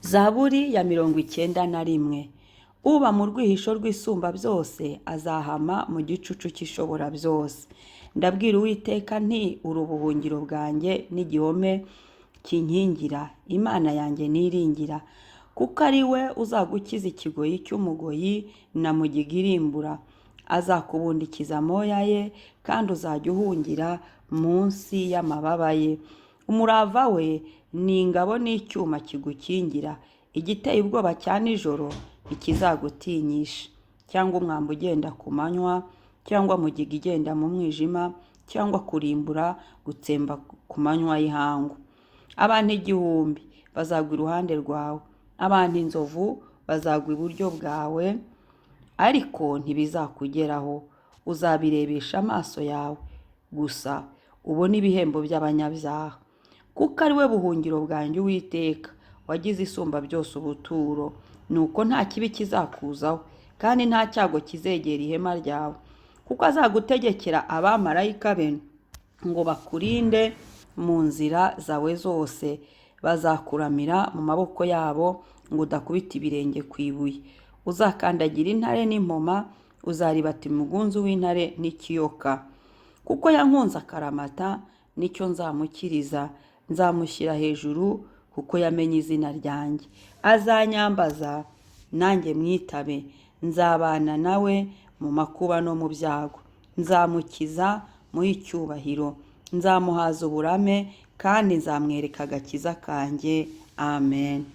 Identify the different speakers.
Speaker 1: Zaburi ya 91. Uba mu rwihisho rw'isumba byose azahama mu gicucu cy'ishobora byose. Ndabwira Uwiteka nti uri ubuhungiro bwanjye n'igihome kinkingira, Imana yanjye niringira, kuko ari we uzagukiza ikigoyi cy'umugoyi na mugiga irimbura. Azakubundikiza amoya ye, kandi uzajya uhungira munsi y'amababa ye. Umurava we ni ingabo n'icyuma kigukingira. Igiteye ubwoba cya nijoro ntikizagutinyisha, cyangwa umwambi ugenda ku manywa, cyangwa mugiga igenda mu mwijima, cyangwa kurimbura gutsemba ku manywa y'ihangu. Abantu 1000 bazagwa iruhande rwawe, abantu inzovu bazagwa iburyo bwawe, ariko ntibizakugeraho. Uzabirebesha amaso yawe gusa ubone ibihembo by'abanyabyaha, kuko ari we buhungiro bwanjye Uwiteka, wagize isumba byose ubuturo. Nuko nta kibi kizakuzaho, kandi nta cyago kizegera ihema ryawe, kuko azagutegekera abamarayika be ngo bakurinde mu nzira zawe zose. Bazakuramira mu maboko yabo ngo udakubita ibirenge ku ibuye. Uzakandagira intare n'impoma, uzaribata umugunzu w'intare n'ikiyoka. Kuko yankunze akaramata, nicyo nzamukiriza. Nzamushyira hejuru kuko yamenye izina ryanjye. Azanyambaza nanjye mwitabe. Nzabana nawe mu makuba no mu byago. Nzamukiza muhe icyubahiro. Nzamuhaza uburame, kandi nzamwereka agakiza kanjye. Amen.